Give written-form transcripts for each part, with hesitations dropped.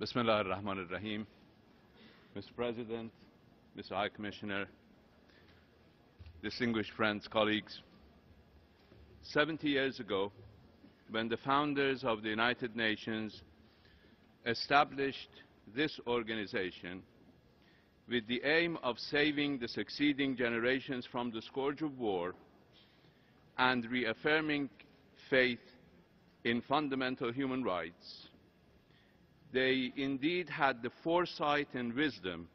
Bismillah ar-Rahman ar-Rahim. Mr. President, Mr. High Commissioner, distinguished friends, colleagues, 70 years ago, when the founders of the United Nations established this organization with the aim of saving the succeeding generations from the scourge of war and reaffirming faith in fundamental human rights, they indeed had the foresight and wisdom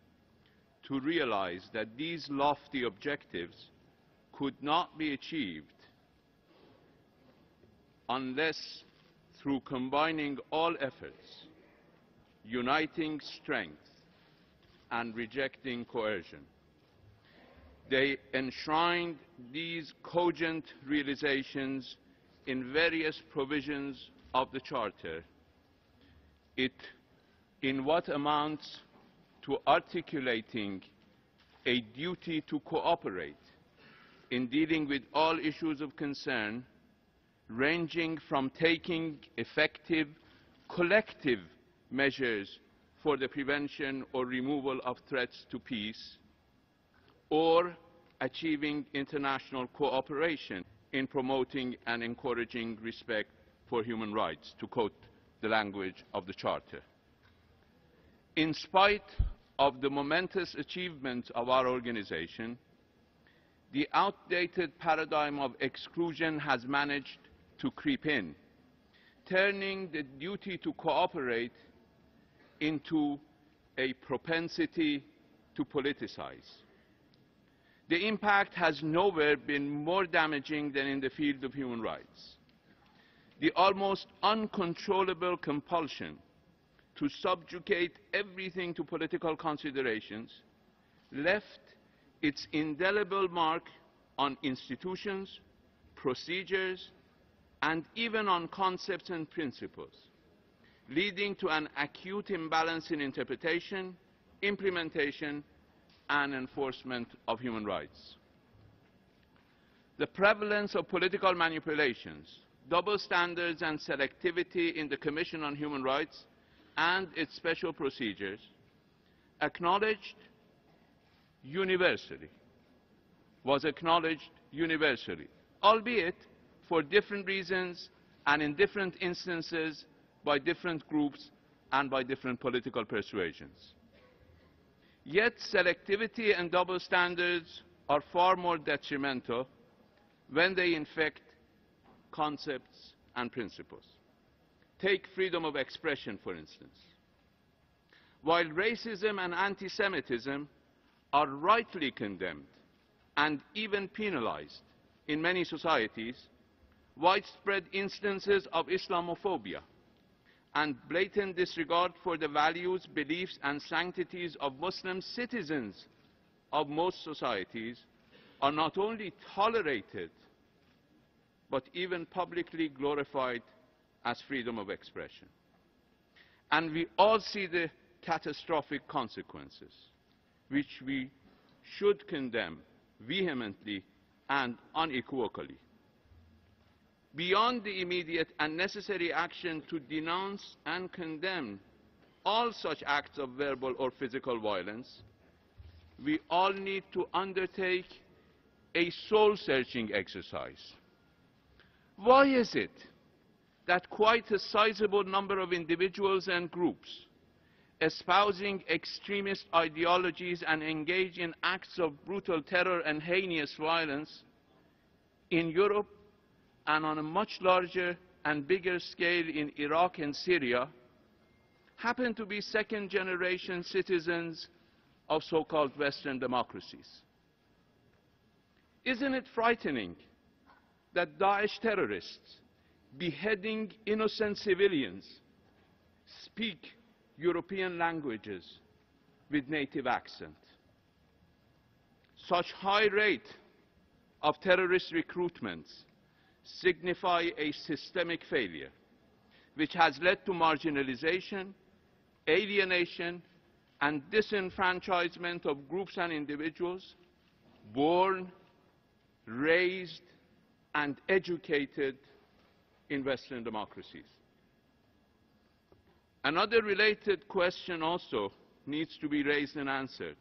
to realize that these lofty objectives could not be achieved unless through combining all efforts, uniting strength, and rejecting coercion. They enshrined these cogent realizations in various provisions of the Charter, in what amounts to articulating a duty to cooperate in dealing with all issues of concern, ranging from taking effective collective measures for the prevention or removal of threats to peace, or achieving international cooperation in promoting and encouraging respect for human rights, to quote the language of the Charter. In spite of the momentous achievements of our organization, the outdated paradigm of exclusion has managed to creep in, turning the duty to cooperate into a propensity to politicize. The impact has nowhere been more damaging than in the field of human rights. The almost uncontrollable compulsion to subjugate everything to political considerations left its indelible mark on institutions, procedures, and even on concepts and principles, leading to an acute imbalance in interpretation, implementation, and enforcement of human rights. The prevalence of political manipulations, double standards, and selectivity in the Commission on Human Rights and its special procedures, acknowledged universally, albeit for different reasons and in different instances by different groups and by different political persuasions. Yet selectivity and double standards are far more detrimental when they infect concepts and principles. Take freedom of expression, for instance. While racism and anti-Semitism are rightly condemned and even penalized in many societies, widespread instances of Islamophobia and blatant disregard for the values, beliefs, and sanctities of Muslim citizens of most societies are not only tolerated, but even publicly glorified as freedom of expression. And we all see the catastrophic consequences, which we should condemn vehemently and unequivocally. Beyond the immediate and necessary action to denounce and condemn all such acts of verbal or physical violence, we all need to undertake a soul-searching exercise. Why is it that quite a sizable number of individuals and groups espousing extremist ideologies and engage in acts of brutal terror and heinous violence in Europe and on a much larger and bigger scale in Iraq and Syria happen to be second-generation citizens of so-called Western democracies? Isn't it frightening that Daesh terrorists beheading innocent civilians speak European languages with native accent? Such high rate of terrorist recruitments signify a systemic failure, which has led to marginalization, alienation, and disenfranchisement of groups and individuals born, raised, and educated in Western democracies. Another related question also needs to be raised and answered.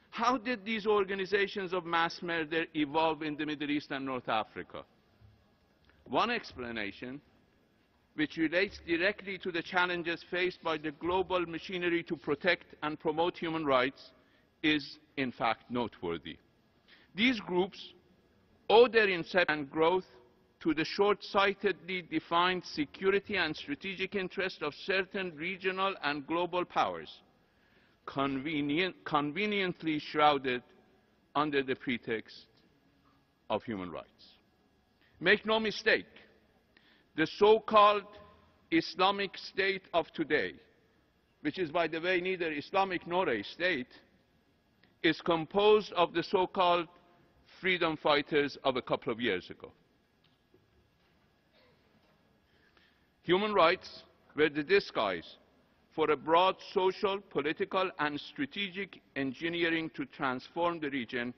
How did these organizations of mass murder evolve in the Middle East and North Africa? One explanation, which relates directly to the challenges faced by the global machinery to protect and promote human rights, is in fact noteworthy. These groups owe their inception and growth to the short-sightedly defined security and strategic interests of certain regional and global powers, conveniently shrouded under the pretext of human rights. Make no mistake, the so-called Islamic State of today, which is, by the way, neither Islamic nor a state, is composed of the so-called freedom fighters of a couple of years ago. Human rights were the disguise for a broad social, political, and strategic engineering to transform the region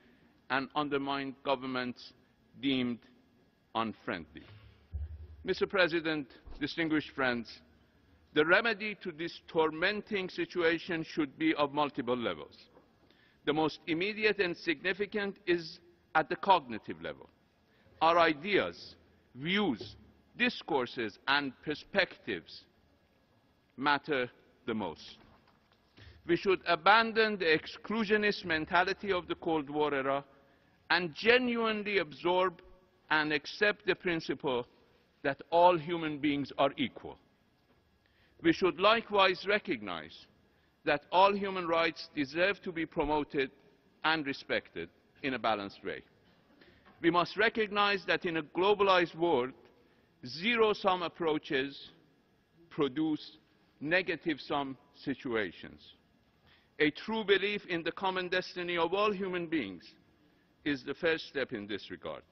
and undermine governments deemed unfriendly. Mr. President, distinguished friends, the remedy to this tormenting situation should be of multiple levels. The most immediate and significant is at the cognitive level. Our ideas, views, discourses, and perspectives matter the most. We should abandon the exclusionist mentality of the Cold War era and genuinely absorb and accept the principle that all human beings are equal. We should likewise recognize that all human rights deserve to be promoted and respected in a balanced way. We must recognize that in a globalized world, zero-sum approaches produce negative-sum situations. A true belief in the common destiny of all human beings is the first step in this regard.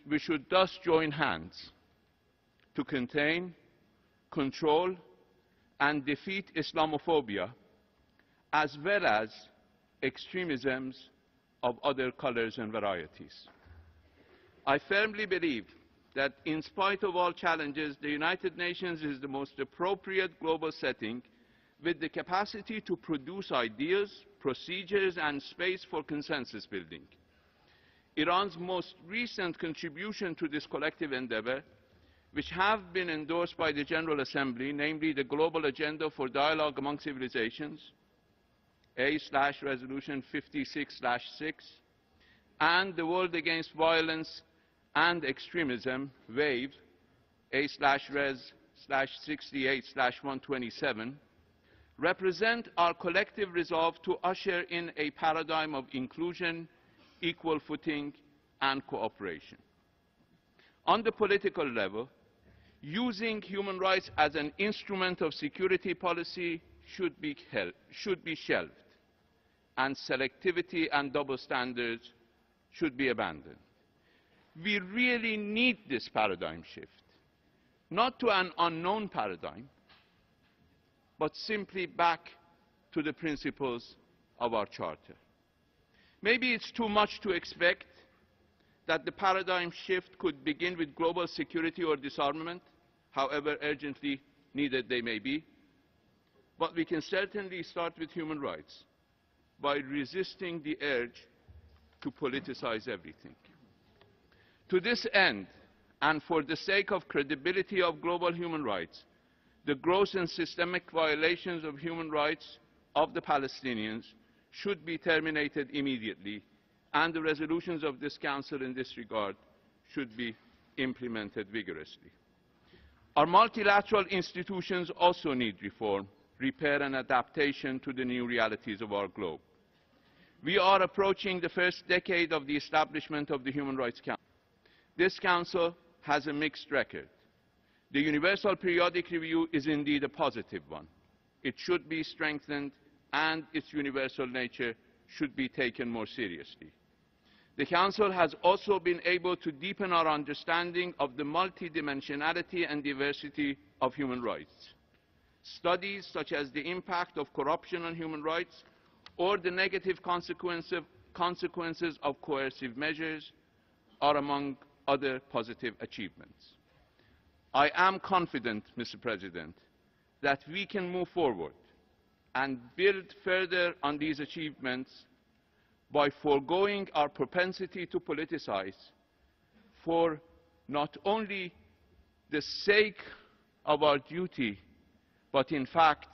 We should thus join hands to contain, control, and defeat Islamophobia, as well as extremisms of other colors and varieties. I firmly believe that in spite of all challenges, the United Nations is the most appropriate global setting with the capacity to produce ideas, procedures, and space for consensus building. Iran's most recent contribution to this collective endeavor, which have been endorsed by the General Assembly, namely the Global Agenda for Dialogue Among Civilizations, A/Resolution 56/6, and the World Against Violence and Extremism, WAVE, A/Res/68/127, represent our collective resolve to usher in a paradigm of inclusion, equal footing, and cooperation. On the political level, using human rights as an instrument of security policy should be shelved, and selectivity and double standards should be abandoned. We really need this paradigm shift, not to an unknown paradigm, but simply back to the principles of our Charter. Maybe it's too much to expect that the paradigm shift could begin with global security or disarmament, however urgently needed they may be, but we can certainly start with human rights by resisting the urge to politicize everything. To this end, and for the sake of credibility of global human rights, the gross and systemic violations of human rights of the Palestinians should be terminated immediately, and the resolutions of this Council in this regard should be implemented vigorously. Our multilateral institutions also need reform, repair, and adaptation to the new realities of our globe. We are approaching the first decade of the establishment of the Human Rights Council. This Council has a mixed record. The Universal Periodic Review is indeed a positive one. It should be strengthened, and its universal nature should be taken more seriously. The Council has also been able to deepen our understanding of the multidimensionality and diversity of human rights. Studies such as the impact of corruption on human rights or the negative consequences of coercive measures are among other positive achievements. I am confident, Mr. President, that we can move forward and build further on these achievements by foregoing our propensity to politicize for not only the sake of our duty, but in fact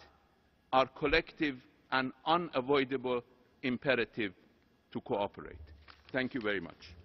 our collective and unavoidable imperative to cooperate. Thank you very much.